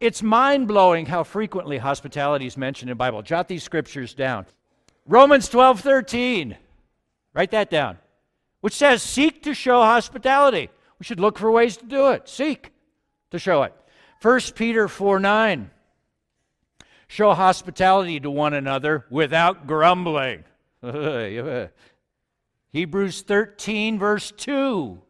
It's mind-blowing how frequently hospitality is mentioned in the Bible. Jot these scriptures down. Romans 12:13. Write that down. Which says, seek to show hospitality. We should look for ways to do it. Seek to show it. 1 Peter 4:9. Show hospitality to one another without grumbling. Hebrews 13, verse 2.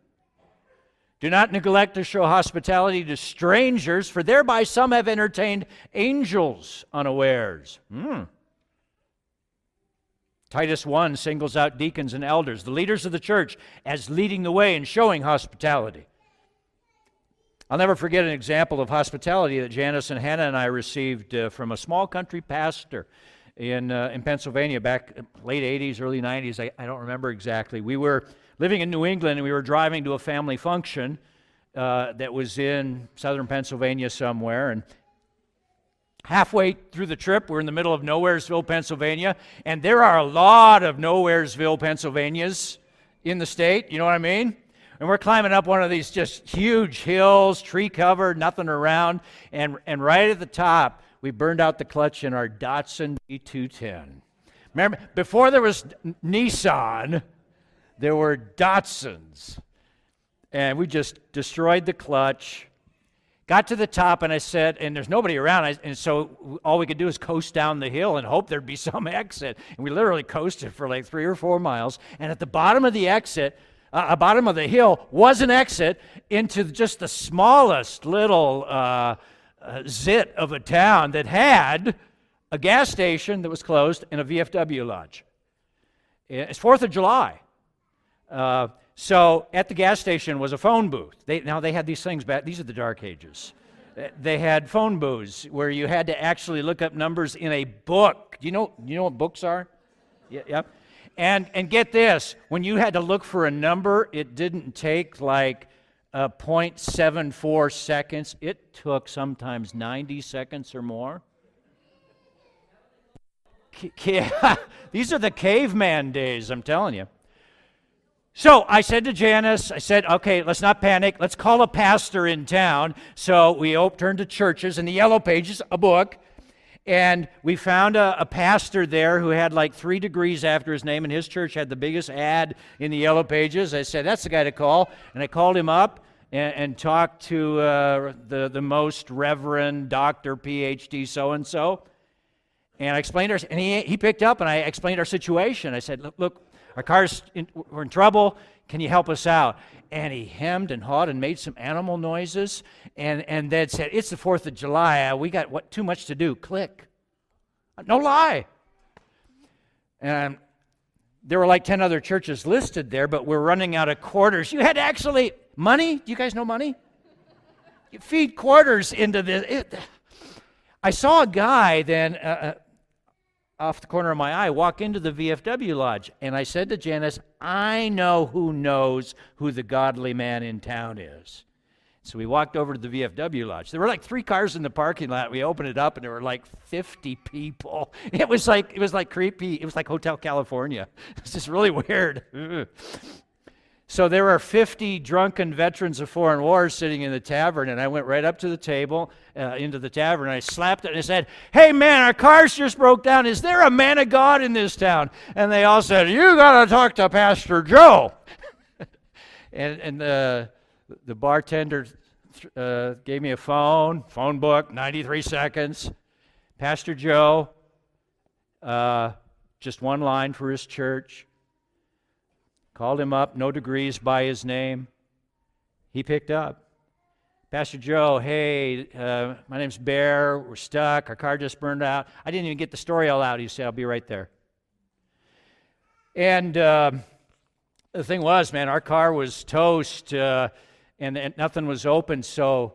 Do not neglect to show hospitality to strangers, for thereby some have entertained angels unawares. Titus 1 singles out deacons and elders, the leaders of the church, as leading the way and showing hospitality. I'll never forget an example of hospitality that Janice and Hannah and I received from a small country pastor in Pennsylvania back late 80s, early 90s. I don't remember exactly. We were living in New England, and we were driving to a family function that was in southern Pennsylvania somewhere. And halfway through the trip, we're in the middle of Nowheresville, Pennsylvania, and there are a lot of Nowheresville, Pennsylvanias in the state, you know what I mean? And we're climbing up one of these just huge hills, tree-covered, nothing around, and right at the top, we burned out the clutch in our Datsun D210. Remember, before there was Nissan, there were Datsuns, and we just destroyed the clutch. Got to the top, and I said, and there's nobody around, and so all we could do is coast down the hill and hope there'd be some exit. And we literally coasted for like 3 or 4 miles, and at the bottom of the exit, bottom of the hill, was an exit into just the smallest little zit of a town that had a gas station that was closed and a VFW lodge. It's 4th of July. So at the gas station was a phone booth. Now they had these things back. These are the dark ages. They had phone booths where you had to actually look up numbers in a book. Do you know what books are? Yeah. And get this, when you had to look for a number, it didn't take like 0.74 seconds. It took sometimes 90 seconds or more. These are the caveman days, I'm telling you. So I said to Janice, okay, let's not panic. Let's call a pastor in town. So we turned to churches, and the Yellow Pages, a book, and we found a pastor there who had like 3 degrees after his name, and his church had the biggest ad in the Yellow Pages. I said, that's the guy to call. And I called him up and talked to the most reverend Dr. PhD so-and-so. And I explained and he picked up, and I explained our situation. I said, look, we're in trouble. Can you help us out? And he hemmed and hawed and made some animal noises, and then said, it's the 4th of July. We got too much to do. Click. No lie. And there were like 10 other churches listed there, but we're running out of quarters. You had actually money. Do you guys know money? You feed quarters into this. I saw a guy then off the corner of my eye walk into the VFW lodge, and I said to Janice, I know who knows who the godly man in town is. So we walked over to the VFW lodge. There were like 3 cars in the parking lot. We opened it up, and there were like 50 people. It was like creepy. It was like Hotel California. It's just really weird. So there were 50 drunken veterans of foreign wars sitting in the tavern, and I went right up to the table, into the tavern, and I slapped it, and I said, hey, man, our cars just broke down. Is there a man of God in this town? And they all said, you got to talk to Pastor Joe. and the bartender gave me a phone book, 93 seconds. Pastor Joe, just one line for his church. Called him up, no degrees by his name. He picked up. Pastor Joe, hey, my name's Bear. We're stuck. Our car just burned out. I didn't even get the story all out. He said, I'll be right there. And the thing was, man, our car was toast, and nothing was open. So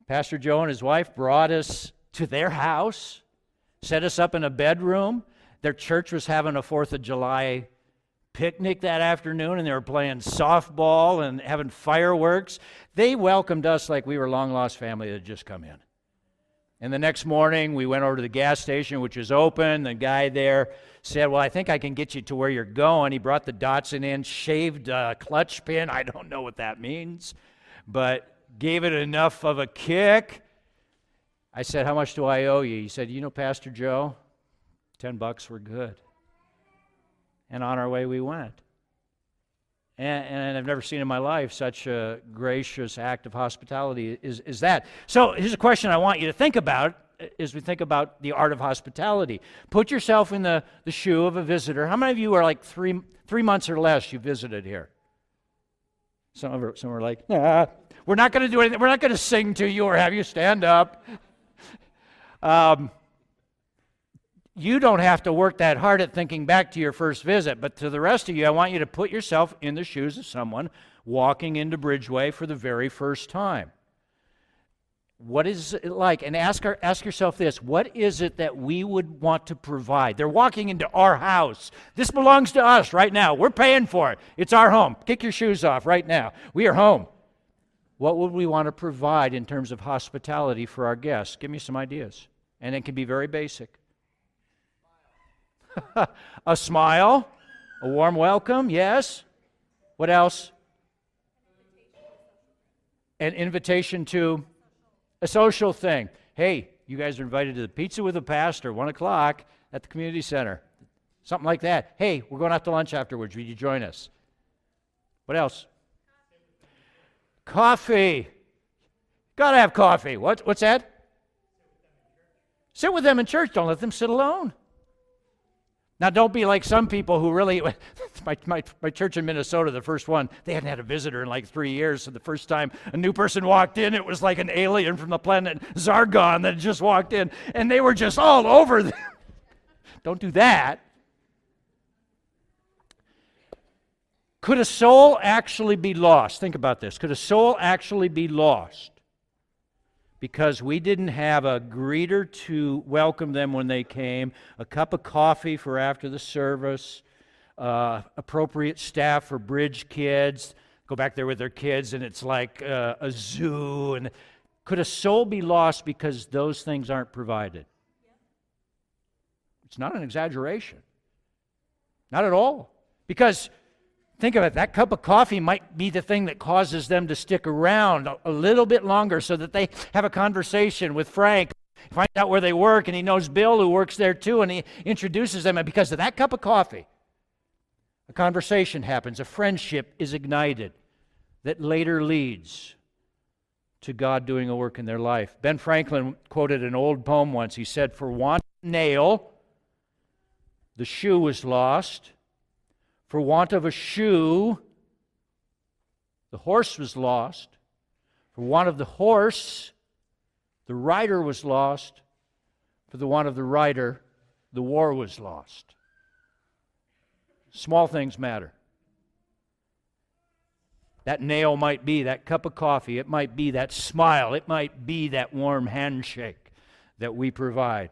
Pastor Joe and his wife brought us to their house, set us up in a bedroom. Their church was having a 4th of July picnic that afternoon, and they were playing softball and having fireworks. They welcomed us like we were long-lost family that had just come in. And the next morning, we went over to the gas station, which was open. The guy there said, well, I think I can get you to where you're going. He brought the Datsun in, shaved a clutch pin. I don't know what that means, but gave it enough of a kick. I said, how much do I owe you? He said, you know, Pastor Joe, $10 were good. And on our way we went. And I've never seen in my life such a gracious act of hospitality is that. So here's a question I want you to think about as we think about the art of hospitality. Put yourself in the shoe of a visitor. How many of you are like three months or less you visited here? Some are like, nah, we're not going to do anything. We're not going to sing to you or have you stand up. You don't have to work that hard at thinking back to your first visit, but to the rest of you, I want you to put yourself in the shoes of someone walking into Bridgeway for the very first time. What is it like? And ask yourself this, what is it that we would want to provide? They're walking into our house. This belongs to us right now. We're paying for it. It's our home. Kick your shoes off right now. We are home. What would we want to provide in terms of hospitality for our guests? Give me some ideas. And it can be very basic. A smile, a warm welcome, yes. What else? An invitation to a social thing. Hey, you guys are invited to the Pizza with a Pastor, 1 o'clock at the community center. Something like that. Hey, we're going out to lunch afterwards. Will you join us? What else? Coffee. Got to have coffee. What's that? Sit with them in church. Don't let them sit alone. Now, don't be like some people who really, my church in Minnesota, the first one, they hadn't had a visitor in like 3 years, so the first time a new person walked in, it was like an alien from the planet Zargon that just walked in, and they were just all over them. Don't do that. Could a soul actually be lost? Think about this. Could a soul actually be lost because we didn't have a greeter to welcome them when they came, a cup of coffee for after the service, appropriate staff for bridge kids, go back there with their kids and it's like a zoo. And could a soul be lost because those things aren't provided? It's not an exaggeration. Not at all. Because think of it, that cup of coffee might be the thing that causes them to stick around a little bit longer so that they have a conversation with Frank, find out where they work, and he knows Bill who works there too, and he introduces them. And because of that cup of coffee, a conversation happens, a friendship is ignited that later leads to God doing a work in their life. Ben Franklin quoted an old poem once. He said, "For want of a nail, the shoe was lost. For want of a shoe, the horse was lost. For want of the horse, the rider was lost. For the want of the rider, the war was lost." Small things matter. That nail might be that cup of coffee. It might be that smile. It might be that warm handshake that we provide.